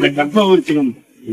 இந்த கற்பவருஷம்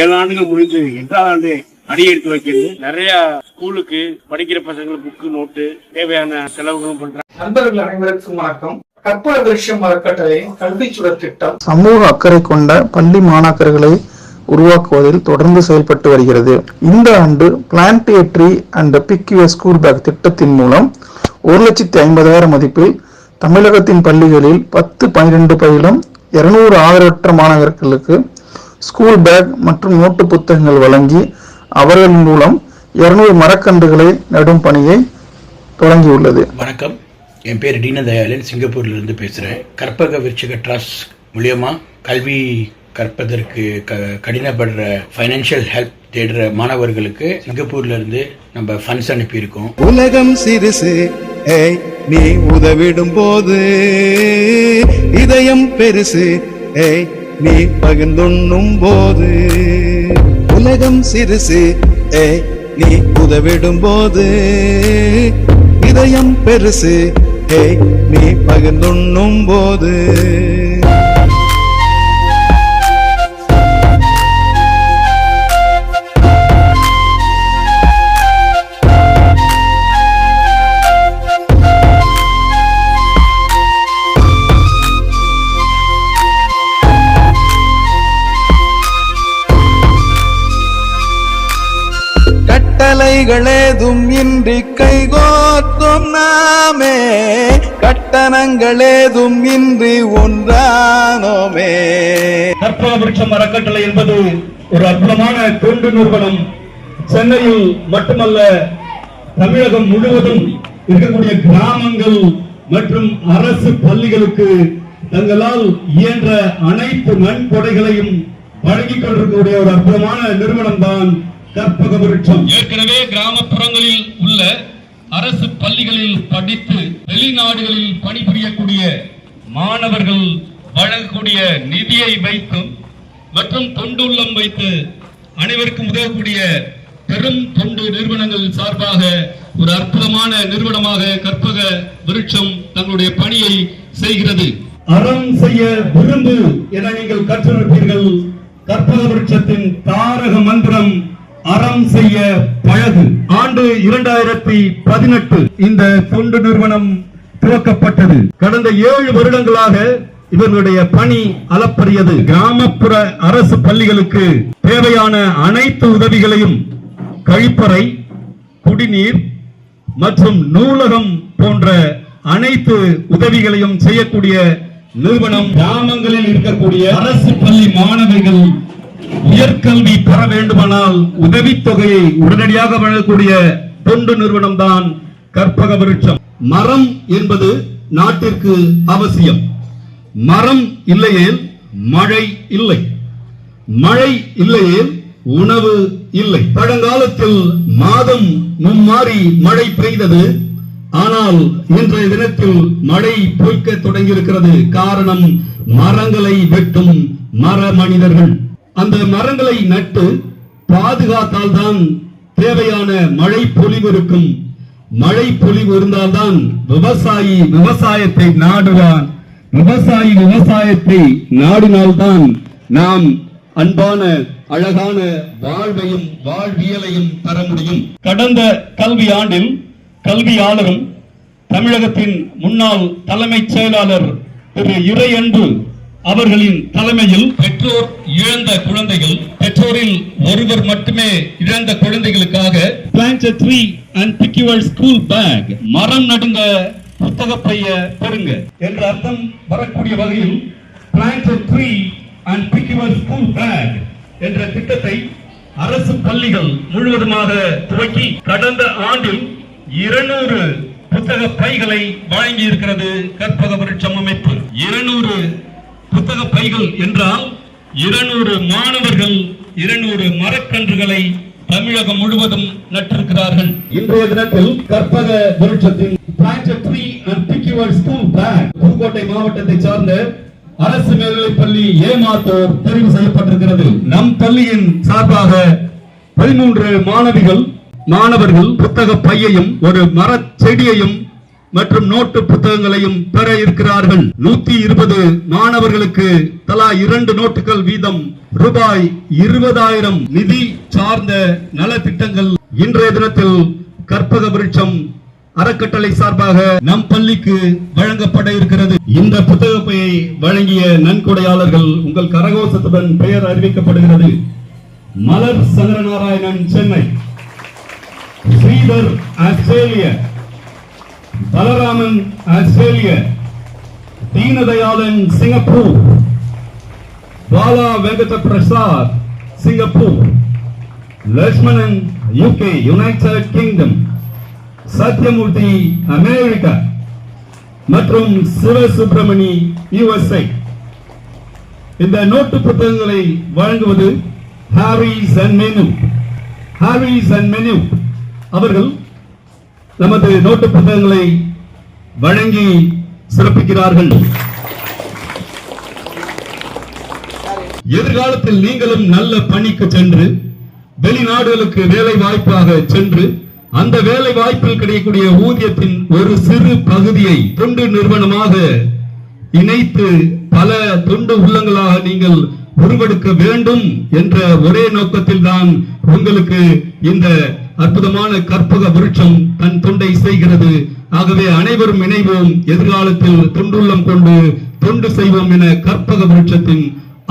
7 ஆண்டுகள் முடிந்து 8வது ஆண்டு அடியெடுத்து வைக்கிறது. நிறைய ஸ்கூலுக்கு படிக்கிற பசங்களுக்கு புக்கு நோட்டு தேவையான செலவுகளும் பண்றாங்க. நண்பர்கள் அனைவருக்கும் வணக்கம். கற்பக விருட்சம் அறக்கட்டளை கல்வி சுடர் திட்டம் சமூக அக்கறை கொண்ட பள்ளி மாணாக்கர்களை உருவாக்குவதில் தொடர்ந்து செயல்பட்டு வருகிறது. இந்த ஆண்டு plant a tree and pick your school bag திட்டத்தின் மூலம் 1,50,000 மதிப்பில் தமிழகத்தின் பள்ளிகளில் 10-12 பயிலும் 200 ஆதரவற்ற மாணவர்களுக்கு ஸ்கூல் பேக் மற்றும் நோட்டு புத்தகங்கள் வழங்கி அவர்கள் மூலம் 200 மரக்கன்றுகளை நடும் பணியை தொடங்கியுள்ளது. வணக்கம், என் பேர் தீனதயாளன், சிங்கப்பூர்ல இருந்து பேசுறேன். கற்பக விருட்சக ட்ரஸ்ட் மூலியமா கல்வி கற்பதற்கு கடினப்படுற ஃபைனான்சியல் ஹெல்ப் தேடுற மாணவர்களுக்கு சிங்கப்பூர்ல இருந்து நம்ம ஃபண்ட்ஸ் அனுப்பியிருக்கோம். உலகம் சிறுசு, நீ உதவிடும் போது இதயம் பெருசு, நீ பகிர்ந்துண்ணும் போது. உலகம் சிறுசு, நீ உதவிடும் போது இதயம் பெருசு, நீ பகிர்ந்துண்ணும் போது. கட்டளைகளேதும் இன்றி கைகோர்த்தோம் நாமே, கட்டணங்களேதும் இன்றி ஒன்றானோமே. கற்பக விருட்சம் அறக்கட்டளை என்பது ஒரு அற்புதமான தொண்டு நிறுவனம். சென்னையில் மட்டுமல்ல, தமிழகம் முழுவதும் இருக்கக்கூடிய கிராமங்கள் மற்றும் அரசு பள்ளிகளுக்கு தங்களால் இயன்ற அனைத்து நன்கொடைகளையும் வழங்கிக் கொண்டிருக்கக்கூடிய ஒரு அற்புதமான நிறுவனம் தான் கற்பக விருட்சம். ஏற்கனவே கிராமப்புறங்களில் உள்ள அரசு பள்ளிகளில் படித்து வெளிநாடுகளில் பணிபுரியக்கூடிய மாணவர்கள் வழங்கக்கூடிய நிதியை வைத்தும் மற்றும் தொண்டுள்ளம் வைத்து அனைவருக்கும் உதவக்கூடிய பெரும் தொண்டு நிறுவனங்கள் சார்பாக ஒரு அற்புதமான நிறுவனமாக கற்பக விருட்சம் தங்களுடைய பணியை செய்கிறது. அறம் செய்ய விரும்பு என நீங்கள் கற்றிருப்பீர்கள். கற்பக விருட்சத்தின் தாரக மந்திரம் அறம் செய்ய பழகு. ஆண்டு 2018 இந்த தொண்டு நிறுவனம் துவக்கப்பட்டது. கடந்த 7 வருடங்களாக இவர்களுடைய பணி அளப்பரியது. கிராமப்புற அரசு பள்ளிகளுக்கு தேவையான அனைத்து உதவிகளையும் கழிப்பறை, குடிநீர் மற்றும் நூலகம் போன்ற அனைத்து உதவிகளையும் செய்யக்கூடிய நிறுவனம். கிராமங்களில் இருக்கக்கூடிய அரசு பள்ளி மாணவர்கள் உயர்கல்வி பெற வேண்டுமானால் உதவித்தொகையை உடனடியாக வழங்கக்கூடிய தொண்டு நிறுவனம் தான் கற்பக விருட்சம். மரம் என்பது நாட்டிற்கு அவசியம். மரம் இல்லையேல் மழை இல்லை, மழை இல்லையேல் உணவு இல்லை. பழங்காலத்தில் மாதம் மும்மாறி மழை பெய்தது. ஆனால் இன்றைய தினத்தில் மழை பொய்க்க தொடங்கியிருக்கிறது. காரணம், மரங்களை வெட்டும் மர மனிதர்கள். அந்த மரங்களை நட்டு பாதுகாத்தால் தான் தேவையான மழை பொழிவு இருக்கும். மழை பொழிவு இருந்தால்தான் விவசாயி விவசாயத்தை நாடுவான். விவசாயி விவசாயத்தை நாடினால்தான் நாம் அன்பான அழகான வாழ்வையும் வாழ்வியலையும் பெற முடியும். கடந்த கல்வி ஆண்டில் கல்வியாளரும் தமிழகத்தின் முன்னாள் தலைமைச் செயலாளர் திரு இறையன்பு அவர்களின் தலைமையில் பெற்றோர் இழந்த குழந்தைகள், பெற்றோரில் ஒருவர் மட்டுமே இழந்த குழந்தைகளுக்காக plant a tree and pick your school bag, மரம் நடுங்க புத்தக பைய பெறுங்க என்ற அர்த்தம் வரக்கூடிய வகையில் plant a tree and pick your school bag என்ற திட்டத்தை அரசு பள்ளிகள் முழுவதுமாக துவக்கி கடந்த ஆண்டில் 200 புத்தக பைகளை வழங்கி இருக்கிறது கற்பக விருட்சம் அமைப்பு. 200 புத்தக பைகள் என்றால் 200 மாணவர்கள் 200 மரக்கன்றுகளை தமிழகம் முழுவதும் நட்டிருக்கிறார்கள். இன்றைய தினத்தில் கற்பக விருட்சத்தின் plant a tree and pick your school bag Pudukkottai மாவட்டத்தை சார்ந்த அரசு மேல்நிலைப் பள்ளி ஏமாத்தோர் தெரிவு செய்யப்பட்டிருக்கிறது. நம் பள்ளியின் சார்பாக 13 மாணவர்கள் புத்தக பையையும் ஒரு மரச் செடியையும் மற்றும் நோட்டு புத்தகங்களையும் பெற இருக்கிறார்கள். 120 மாணவர்களுக்கு தலா 2 நோட்டுகள் வீதம் ரூபாய் 20,000 நிதி சார்ந்த நலத்திட்டங்கள் இன்றைய தினத்தில் கற்பக விருட்சம் அறக்கட்டளை சார்பாக நம் பள்ளிக்கு வழங்கப்பட இருக்கிறது. இந்த புத்தகப்பையை வழங்கிய நன்கொடையாளர்கள் உங்கள் கரகோஷத்துடன் பெயர் அறிவிக்கப்படுகிறது. Malar Sankaranarayanan Chennai, Sridhar Australia, Balaraman Australia, Deenadayalan Singapore, Bala Venkata Prasad Singapore, Lakshmanan UK United Kingdom, Sathyamoorthy America மற்றும் சிவசுப்பிரமணி USA. இந்த நோட்டு புத்தகங்களை வழங்குவது ஹாரிஸ் அண்ட் மெனு அவர்கள் நமது நோட்டு புத்தகங்களை வழங்கி சிறப்பிக்கிறார்கள். எதிர்காலத்தில் நீங்களும் நல்ல பணிக்கு சென்று வெளிநாடுகளுக்கு வேலை வாய்ப்பாக சென்று அந்த வேலை வாய்ப்பில் கிடைக்கக்கூடிய ஊதியத்தின் ஒரு சிறு பகுதியை தொண்டு நிறுவனமாக இணைத்து பல தொண்டு உள்ளங்களாக நீங்கள் உருவெடுக்க வேண்டும் என்ற ஒரே நோக்கத்தில் தான் உங்களுக்கு இந்த அற்புதமான கற்பக விருட்சம் தன் தொண்டை செய்கிறது. ஆகவே அனைவரும் இணைவோம், எதிர்காலத்தில் தொண்டுள்ளம் கொண்டு தொண்டு செய்வோம் என கற்பக விருட்சத்தின்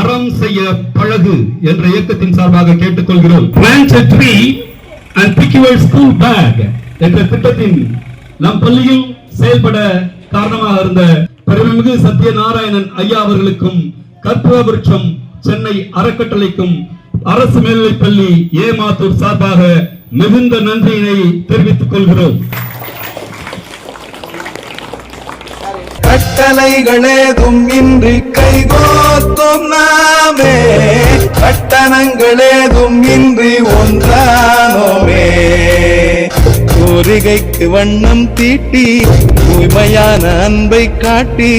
அறம் செய்ய பழகு என்ற இயக்கத்தின் சார்பாக கேட்டுக்கொள்கிறோம். Plant a tree and pick your school bag என்ற திட்டத்தின் நம் பள்ளியில் செயல்பட காரணமாக இருந்த பெருமைமிகு சத்யநாராயணன் ஐயா அவர்களுக்கும் கற்பக விருட்சம் சென்னை அறக்கட்டளைக்கும் அரசு மேல்நிலைப் பள்ளி ஏமாத்தூர் சார்பாக மிகுந்த நன்றியினை தெரிவித்துக் கொள்கிறோம். கட்டளைகளேதும் இன்றி கைகோத்தும் நாமே, கட்டணங்களேதும் இன்றி ஒன்றானோமே. கோரிகைக்கு வண்ணம் தீட்டி தூய்மையான அன்பை காட்டி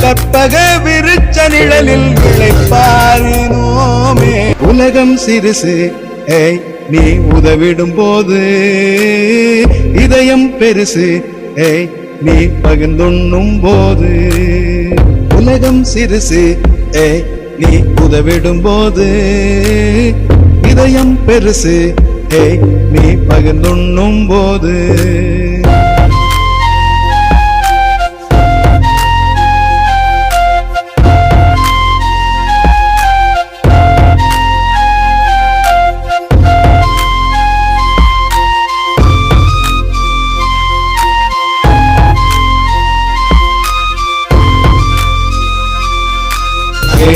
கற்பக விருட்ச நிழலில் விளைப்பாரினோமே. உலகம் சிறுசு ஏய் நீ உதவிடும் போது, இதயம் பெருசு ஏய் நீ பகிர்ந்துண்ணும் போது. உலகம் சிறுசு ஏய் நீ உதவிடும் போது, இதயம் பெருசு ஏய் நீ பகிர்ந்துண்ணும் போது.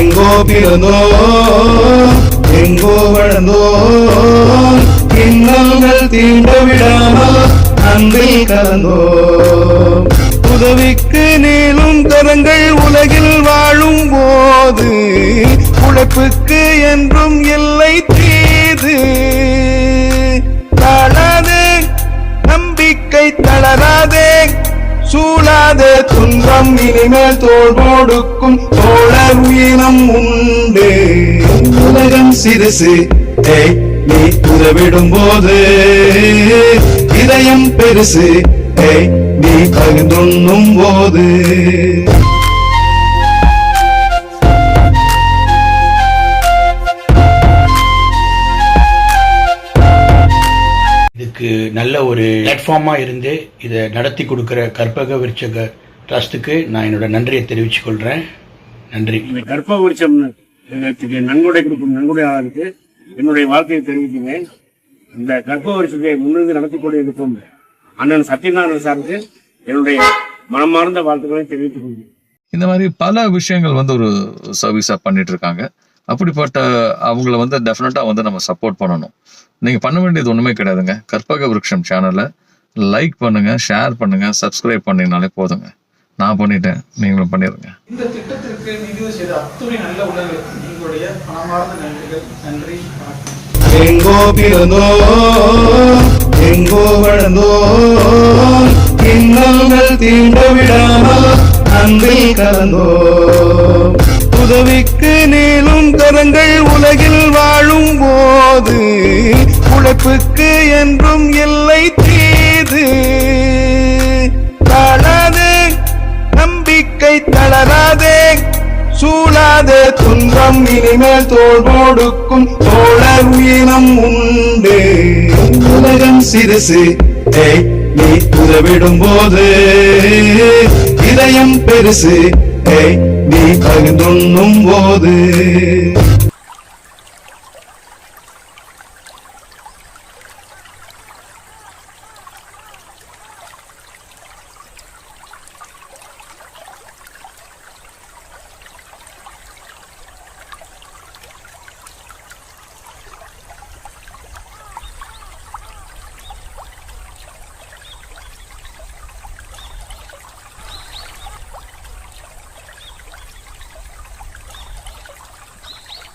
எங்கோ பிறந்தோ எங்கோ வளர்ந்தோ, இன்னல்கள் தீண்ட விடாமல் அன்பில் கலந்தோ. உதவிக்கு நீளும் கரங்கள் உலகில் வாழும் போது, உழைப்புக்கு என்றும் எல்லை தீது. தாழாதே நம்பிக்கை தளராதே, சூழாதே துன்பம் இனிமேல் தோள் கொடுக்கும் தோழர் உயிரம் உண்டு. உலகம் சிறுசு ஏய் நீ உதவிடும் போது, இதயம் பெருசு ஏய் நீ பகிர்ந்துண்ணும் போது. இதுக்கு நல்ல ஒரு பிளாட்ஃபார்மா இருந்து இதை நடத்தி கொடுக்கிற கற்பக விருட்சக ட்ரஸ்ட்டுக்கு நான் என்னோட நன்றியை தெரிவித்துக் கொள்றேன். நன்றி. இந்த கற்பக விருட்சம் நன்கொடை கொடுக்கும் நன்கொடையாளருக்கு என்னுடைய வாழ்க்கையை தெரிவிக்கிறேன். இந்த கற்பக விருட்சத்தை முன்னிருந்து நடத்தி கொண்டிருக்கும் அண்ணன் சத்யநாராயணன் சாருக்கு என்னுடைய மனமார்ந்த வாழ்த்துக்களை தெரிவித்துக் கொள்கிறேன். இந்த மாதிரி பல விஷயங்கள் ஒரு சர்வீஸா பண்ணிட்டு இருக்காங்க. அப்படிப்பட்ட அவங்கள டெஃபினட்டா நம்ம சப்போர்ட் பண்ணணும். நீங்க பண்ண வேண்டியது ஒண்ணுமே கிடையாதுங்க. கற்பக விருட்சம் சேனலை லைக் பண்ணுங்க, ஷேர் பண்ணுங்க, சப்ஸ்கிரைப் பண்ணீங்கனாலே போதுங்க. நான் பண்ணிட்டேன், நீங்களும் பண்ணிருங்க. இந்த திட்டத்திற்கு நிதி செய்த அத்துணை நல்ல உணர்வு உங்களுடைய மனமார்ந்த நன்றிகள். நன்றி, வணக்கம். எங்கோ பிறந்தோ எங்கோ வளர்ந்தோ, இன்னல்கள் தீண்ட விடாமல் அன்பில் கலந்தோ. உதவிக்கு நீளும் கரங்கள் உலகில் வாழும் போது, உழைப்புக்கு என்றும் எல்லை தீது. உலகம் இனிமேல் தோள் கொடுக்கும் தோழர் இனம் உண்டு. உலகம் சிறுசு ஏய் நீ உதவிடும் போது, இதயம் பெருசு ஏய் நீ பகிர்ந்துண்ணும் போது.